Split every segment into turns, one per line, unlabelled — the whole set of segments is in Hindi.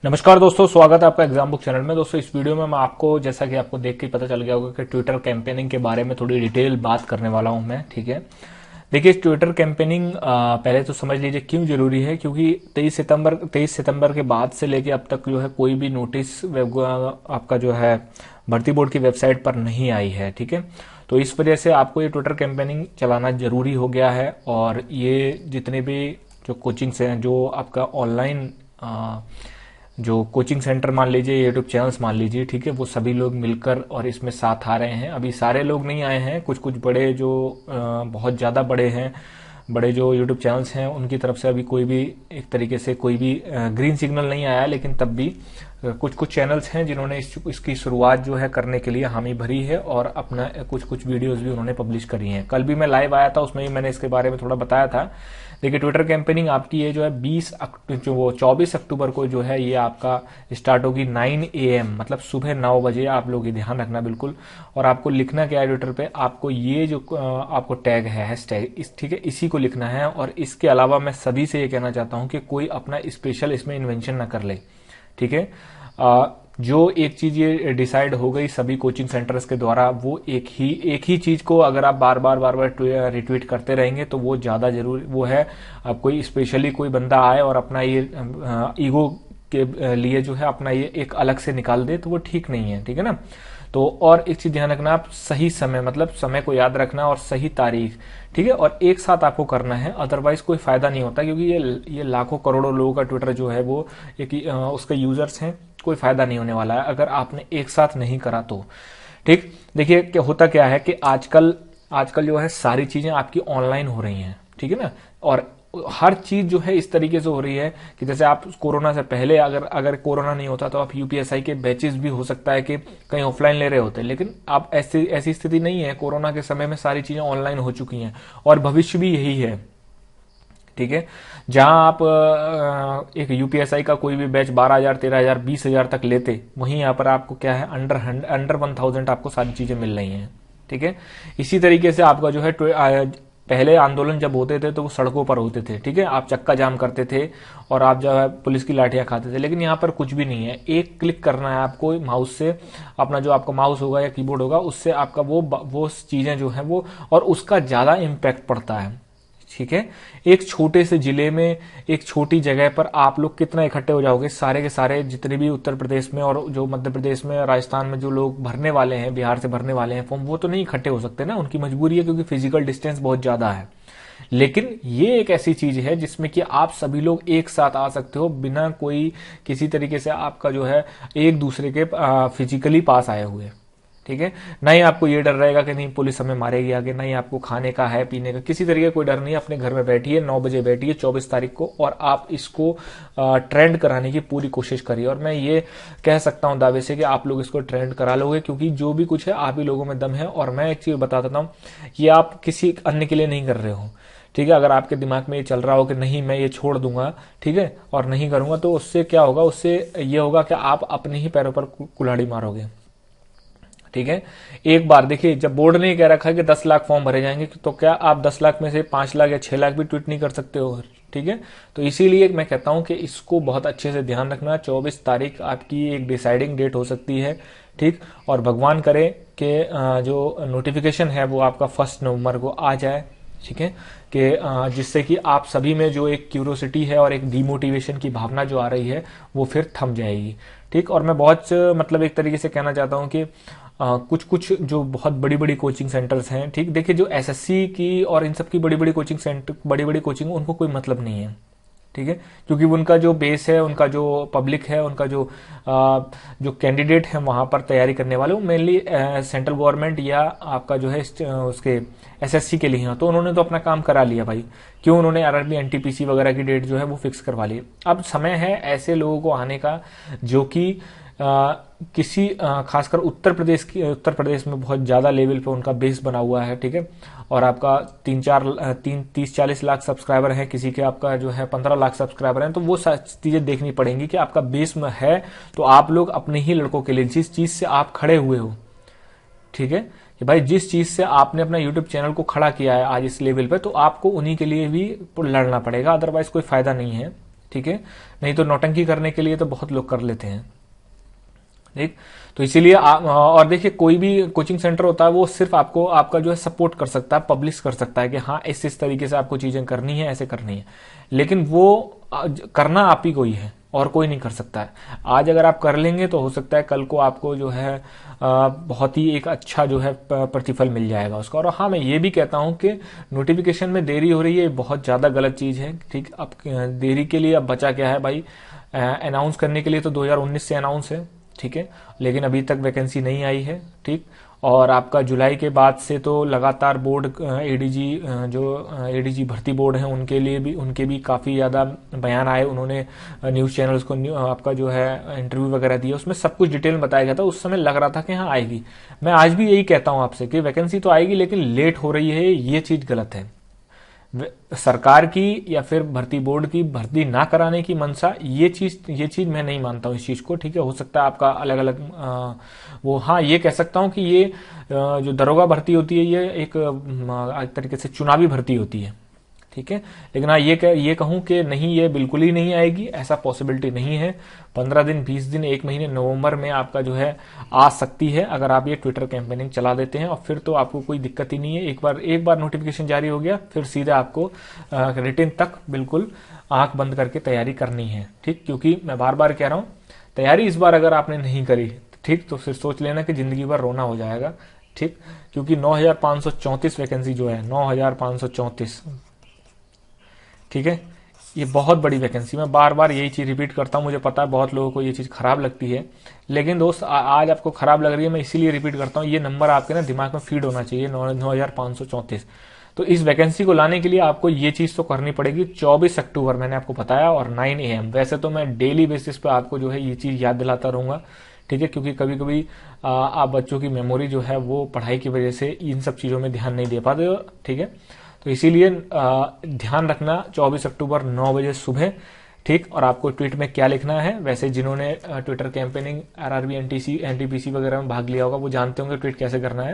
नमस्कार दोस्तों, स्वागत है आपका एग्जाम बुक चैनल में। दोस्तों इस वीडियो में मैं आपको, जैसा कि आपको देख के पता चल गया होगा कि ट्विटर कैंपेनिंग के बारे में थोड़ी डिटेल बात करने वाला हूं मैं। ठीक है, देखिए ट्विटर कैंपेनिंग पहले तो समझ लीजिए क्यों जरूरी है। क्योंकि 23 सितंबर के बाद से लेके अब तक जो है कोई भी नोटिस आपका जो है भर्ती बोर्ड की वेबसाइट पर नहीं आई है। ठीक है, तो इस वजह से आपको ये ट्विटर कैंपेनिंग चलाना जरूरी हो गया है। और ये जितने भी जो कोचिंग्स हैं, जो आपका ऑनलाइन जो कोचिंग सेंटर मान लीजिए, यूट्यूब चैनल्स मान लीजिए, ठीक है, वो सभी लोग मिलकर और इसमें साथ आ रहे हैं। अभी सारे लोग नहीं आए हैं, कुछ कुछ बड़े जो बहुत ज़्यादा बड़े हैं, बड़े जो यूट्यूब चैनल्स हैं, उनकी तरफ से अभी कोई भी एक तरीके से कोई भी ग्रीन सिग्नल नहीं आया। लेकिन तब भी कुछ कुछ चैनल्स हैं जिन्होंने इसकी शुरुआत जो है करने के लिए हामी भरी है और अपना कुछ कुछ वीडियोस भी उन्होंने पब्लिश करी हैं। कल भी मैं लाइव आया था, उसमें भी मैंने इसके बारे में थोड़ा बताया था। देखिए ट्विटर कैंपेनिंग आपकी ये जो है 24 अक्टूबर को जो है ये आपका स्टार्ट होगी 9 AM, मतलब सुबह 9 बजे। आप लोग ये ध्यान रखना बिल्कुल। और आपको लिखना क्या है ट्विटर पे, आपको ये जो आपको टैग है, हैशटैग, ठीक है, इसी को लिखना है। और इसके अलावा मैं सभी से ये कहना चाहता हूं कि कोई अपना स्पेशल इसमें इन्वेंशन ना कर ले। ठीक है, जो एक चीज ये डिसाइड हो गई सभी कोचिंग सेंटर्स के द्वारा, वो एक ही चीज को अगर आप बार बार रिट्वीट करते रहेंगे तो वो ज्यादा जरूरी वो है। अब कोई स्पेशली कोई बंदा आए और अपना ये ईगो के लिए जो है अपना ये एक अलग से निकाल दे, तो वो ठीक नहीं है। ठीक है ना। तो और एक चीज ध्यान रखना, आप सही समय, मतलब समय को याद रखना और सही तारीख, ठीक है, और एक साथ आपको करना है, अदरवाइज कोई फायदा नहीं होता। क्योंकि ये लाखों करोड़ों लोगों का ट्विटर जो है वो एक उसके यूजर्स हैं, कोई फायदा नहीं होने वाला है अगर आपने एक साथ नहीं करा तो। ठीक, देखिए क्या होता क्या है कि आजकल आजकल जो है सारी चीजें आपकी ऑनलाइन हो रही हैं। ठीक है ना। और हर चीज जो है इस तरीके से हो रही है कि जैसे आप कोरोना से पहले अगर कोरोना नहीं होता तो आप यूपीएसआई के बैचेस भी हो सकता है कि कहीं ऑफलाइन ले रहे होते, लेकिन अब ऐसी स्थिति नहीं है। कोरोना के समय में सारी चीजें ऑनलाइन हो चुकी हैं और भविष्य भी यही है। ठीक है, जहां आप एक यूपीएसआई का कोई भी बैच 12,000, 13,000, 20,000 तक लेते, वहीं यहाँ पर आपको क्या है, अंडर 1,000 आपको सारी चीजें मिल रही हैं। ठीक है, इसी तरीके से आपका जो है पहले आंदोलन जब होते थे तो वो सड़कों पर होते थे। ठीक है, आप चक्का जाम करते थे और आप जो है पुलिस की लाठियां खाते थे। लेकिन यहाँ पर कुछ भी नहीं है, एक क्लिक करना है आपको माउस से, अपना जो आपका माउस होगा या कीबोर्ड होगा उससे आपका वो चीजें जो है वो, और उसका ज्यादा इम्पैक्ट पड़ता है। ठीक है, एक छोटे से जिले में, एक छोटी जगह पर आप लोग कितना इकट्ठे हो जाओगे, सारे के सारे जितने भी उत्तर प्रदेश में और जो मध्य प्रदेश में, राजस्थान में जो लोग भरने वाले हैं, बिहार से भरने वाले हैं फॉर्म, वो तो नहीं इकट्ठे हो सकते ना, उनकी मजबूरी है क्योंकि फिजिकल डिस्टेंस बहुत ज्यादा है। लेकिन ये एक ऐसी चीज है जिसमें कि आप सभी लोग एक साथ आ सकते हो बिना कोई किसी तरीके से आपका जो है एक दूसरे के फिजिकली पास आए हुए। ठीक है, नहीं आपको ये डर रहेगा कि नहीं पुलिस हमें मारेगी आगे, नहीं आपको खाने का है, पीने का, किसी तरीके का कोई डर नहीं है। अपने घर में बैठिए, 9 बजे बैठिए 24 तारीख को, और आप इसको ट्रेंड कराने की पूरी कोशिश करिए। और मैं ये कह सकता हूं दावे से कि आप लोग इसको ट्रेंड करा लोगे, क्योंकि जो भी कुछ है आप ही लोगों में दम है। और मैं एक चीज बता देता हूं, ये आप किसी अन्य के लिए नहीं कर रहे हो। ठीक है, अगर आपके दिमाग में ये चल रहा हो कि नहीं मैं ये छोड़ दूंगा, ठीक है, और नहीं करूंगा, तो उससे क्या होगा, उससे ये होगा कि आप अपने ही पैरों पर कुल्हाड़ी मारोगे। ठीक है, एक बार देखिए, जब बोर्ड ने कह रखा है कि 10 लाख फॉर्म भरे जाएंगे, तो क्या आप 10 लाख में से 5 लाख या 6 लाख भी ट्वीट नहीं कर सकते हो? ठीक है, तो इसीलिए मैं कहता हूं कि इसको बहुत अच्छे से ध्यान रखना। 24 तारीख आपकी एक डिसाइडिंग डेट हो सकती है। ठीक, और भगवान करे कि जो नोटिफिकेशन है वो आपका 1 नवंबर को आ जाए। ठीक है, कि जिससे कि आप सभी में जो एक क्यूरोसिटी है और एक डिमोटिवेशन की भावना जो आ रही है वो फिर थम जाएगी। ठीक, और मैं बहुत मतलब एक तरीके से कहना चाहता हूं कि कुछ कुछ जो बहुत बड़ी बड़ी कोचिंग सेंटर्स हैं, ठीक, देखिए जो एसएससी की और इन सब की बड़ी बड़ी कोचिंग सेंटर, बड़ी बड़ी कोचिंग, उनको कोई मतलब नहीं है। ठीक है, क्योंकि उनका जो बेस है, उनका जो पब्लिक है, उनका जो कैंडिडेट है वहां पर तैयारी करने वाले, वो मेनली सेंट्रल गवर्नमेंट या आपका जो है उसके एसएससी के लिए हैं। तो उन्होंने तो अपना काम करा लिया भाई, क्यों उन्होंने आरआरबी एनटीपीसी वगैरह की डेट जो है वो फिक्स करवा ली। अब समय है ऐसे लोगों को आने का जो कि किसी खासकर उत्तर प्रदेश में बहुत ज्यादा लेवल पे उनका बेस बना हुआ है। ठीक है, और आपका 30-40 लाख सब्सक्राइबर हैं, किसी के आपका जो है 15 लाख सब्सक्राइबर हैं, तो वो चीजें देखनी पड़ेंगी कि आपका बेस में है तो आप लोग अपने ही लड़कों के लिए, जिस चीज से आप खड़े हुए हो, ठीक है, कि भाई जिस चीज से आपने अपना यूट्यूब चैनल को खड़ा किया है आज इस लेवल पे, तो आपको उन्हीं के लिए भी लड़ना पड़ेगा, अदरवाइज कोई फायदा नहीं है। ठीक है, नहीं तो नौटंकी करने के लिए तो बहुत लोग कर लेते हैं, ठीक। तो इसीलिए और देखिए कोई भी कोचिंग सेंटर होता है वो सिर्फ आपको आपका जो है सपोर्ट कर सकता है, पब्लिश कर सकता है कि हाँ इस तरीके से आपको चीजें करनी है, ऐसे करनी है, लेकिन वो करना आप ही को ही है और कोई नहीं कर सकता है। आज अगर आप कर लेंगे तो हो सकता है कल को आपको जो है बहुत ही एक अच्छा जो है प्रतिफल मिल जाएगा उसका। और हाँ मैं ये भी कहता हूं कि नोटिफिकेशन में देरी हो रही है, बहुत ज्यादा गलत चीज है, ठीक। अब देरी के लिए अब बचा क्या है भाई, अनाउंस करने के लिए तो 2019 से अनाउंस है, ठीक है, लेकिन अभी तक वैकेंसी नहीं आई है, ठीक। और आपका जुलाई के बाद से तो लगातार बोर्ड एडीजी जो एडीजी भर्ती बोर्ड है उनके भी काफी ज्यादा बयान आए, उन्होंने न्यूज चैनल्स को आपका जो है इंटरव्यू वगैरह दिया, उसमें सब कुछ डिटेल में बताया गया था। उस समय लग रहा था कि हाँ आएगी। मैं आज भी यही कहता हूं आपसे कि वैकेंसी तो आएगी लेकिन लेट हो रही है, ये चीज गलत है। सरकार की या फिर भर्ती बोर्ड की भर्ती ना कराने की मंशा, ये चीज मैं नहीं मानता हूं इस चीज को, ठीक है। हो सकता है आपका अलग अलग वो, हाँ ये कह सकता हूं कि ये जो दरोगा भर्ती होती है ये एक तरीके से चुनावी भर्ती होती है, ठीक है। लेकिन हाँ ये कहूं कि नहीं ये बिल्कुल ही नहीं आएगी, ऐसा पॉसिबिलिटी नहीं है। 15 दिन 20 दिन 1 महीने नवंबर में आपका जो है आ सकती है अगर आप ये ट्विटर कैंपेनिंग चला देते हैं, और फिर तो आपको कोई दिक्कत ही नहीं है। एक बार नोटिफिकेशन जारी हो गया फिर सीधे आपको रिटन तक बिल्कुल आंख बंद करके तैयारी करनी है, ठीक। क्योंकि मैं बार बार कह रहा हूं तैयारी इस बार अगर आपने नहीं करी, ठीक, तो फिर सोच लेना कि जिंदगी भर रोना हो जाएगा, ठीक। क्योंकि 9534 वैकेंसी जो है 9534, ठीक है, ये बहुत बड़ी वैकेंसी। मैं बार बार यही चीज रिपीट करता हूं, मुझे पता है बहुत लोगों को ये चीज खराब लगती है, लेकिन दोस्त आज आपको खराब लग रही है, मैं इसीलिए रिपीट करता हूं, ये नंबर आपके ना दिमाग में फीड होना चाहिए, 9534। तो इस वैकेंसी को लाने के लिए आपको ये चीज तो करनी पड़ेगी। 24 अक्टूबर मैंने आपको बताया और 9 AM। वैसे तो मैं डेली बेसिस पे आपको जो है ये चीज याद दिलाता रहूंगा, ठीक है, क्योंकि कभी कभी आप बच्चों की मेमोरी जो है वो पढ़ाई की वजह से इन सब चीजों में ध्यान नहीं दे पाते हो, ठीक है। तो इसीलिए ध्यान रखना 24 अक्टूबर 9 बजे सुबह, ठीक। और आपको ट्वीट में क्या लिखना है, वैसे जिन्होंने ट्विटर कैंपेनिंग आरआरबी एनटीपीसी वगैरह में भाग लिया होगा वो जानते होंगे ट्वीट कैसे करना है।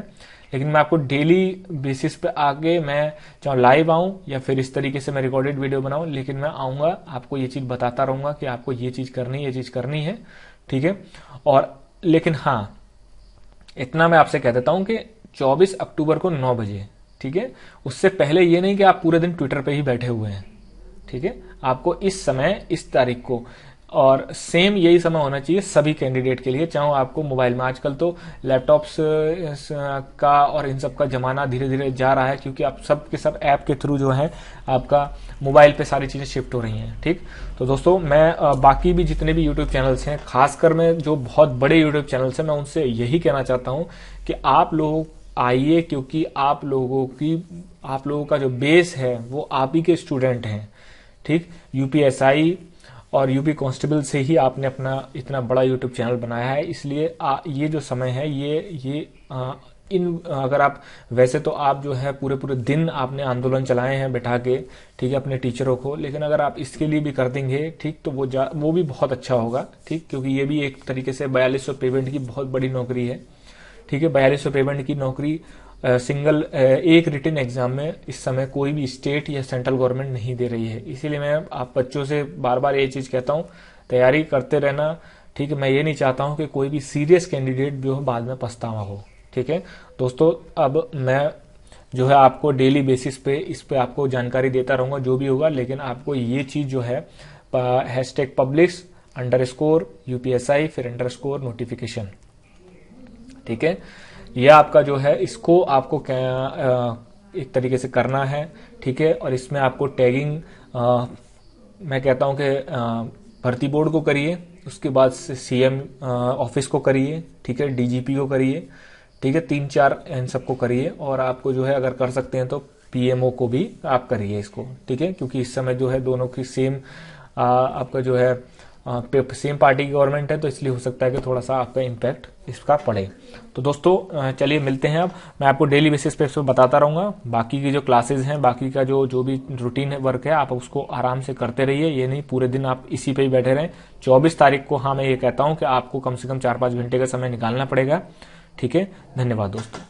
लेकिन मैं आपको डेली बेसिस पे आगे, मैं चाहे लाइव आऊं या फिर इस तरीके से मैं रिकॉर्डेड वीडियो बनाऊं, लेकिन मैं आऊंगा आपको ये चीज बताता रहूंगा कि आपको ये चीज करनी है, ठीक है। और लेकिन हाँ इतना मैं आपसे कह देता हूं कि 24 अक्टूबर को 9 बजे, ठीक है। उससे पहले ये नहीं कि आप पूरे दिन ट्विटर पे ही बैठे हुए हैं, ठीक है। आपको इस समय इस तारीख को, और सेम यही समय होना चाहिए सभी कैंडिडेट के लिए, चाहे आपको मोबाइल में। आजकल तो लैपटॉप्स का और इन सब का जमाना धीरे धीरे जा रहा है, क्योंकि आप सब के सब ऐप के थ्रू जो है आपका मोबाइल पे सारी चीजें शिफ्ट हो रही हैं, ठीक। तो दोस्तों मैं बाकी भी जितने भी यूट्यूब चैनल्स हैं, खासकर मैं जो बहुत बड़े यूट्यूब चैनल्स हैं, मैं उनसे यही कहना चाहता हूं कि आप लोग आइए, क्योंकि आप लोगों का जो बेस है वो आप ही के स्टूडेंट हैं, ठीक। यूपीएसआई और यूपी कांस्टेबल से ही आपने अपना इतना बड़ा यूट्यूब चैनल बनाया है, इसलिए ये जो समय है ये अगर आप, वैसे तो आप जो है पूरे दिन आपने आंदोलन चलाए हैं बैठा के, ठीक है, अपने टीचरों को, लेकिन अगर आप इसके लिए भी कर देंगे, ठीक, तो वो भी बहुत अच्छा होगा, ठीक। क्योंकि ये भी एक तरीके से 4200 पेमेंट की बहुत बड़ी नौकरी है, ठीक है। 4200 पेमेंट की नौकरी सिंगल एक रिटन एग्जाम में इस समय कोई भी स्टेट या सेंट्रल गवर्नमेंट नहीं दे रही है। इसीलिए मैं आप बच्चों से बार बार ये चीज कहता हूं, तैयारी करते रहना, ठीक है। मैं ये नहीं चाहता हूं कि कोई भी सीरियस कैंडिडेट जो है बाद में पछतावा हो, ठीक है। दोस्तों अब मैं जो है आपको डेली बेसिस पे इस पे आपको जानकारी देता रहूंगा जो भी होगा, लेकिन आपको ये चीज जो है #publish _UPSI फिर _notification, ठीक है। यह आपका जो है इसको आपको एक तरीके से करना है, ठीक है। और इसमें आपको टैगिंग मैं कहता हूं कि भर्ती बोर्ड को करिए, उसके बाद सीएम ऑफिस को करिए, ठीक है, डीजीपी को करिए, ठीक है, 3-4 इन सबको करिए। और आपको जो है अगर कर सकते हैं तो पीएमओ को भी आप करिए इसको, ठीक है। क्योंकि इस समय जो है दोनों की सेम आपका जो है सेम पार्टी की गवर्नमेंट है, तो इसलिए हो सकता है कि थोड़ा सा आपका इम्पैक्ट इसका पड़े। तो दोस्तों चलिए मिलते हैं। अब मैं आपको डेली बेसिस पे इसको बताता रहूंगा, बाकी की जो क्लासेस हैं, बाकी का जो भी रूटीन वर्क है, आप उसको आराम से करते रहिए। ये नहीं पूरे दिन आप इसी पे ही बैठे रहें। 24 तारीख को हाँ मैं ये कहता हूं कि आपको कम से कम 4-5 घंटे का समय निकालना पड़ेगा, ठीक है। धन्यवाद दोस्तों।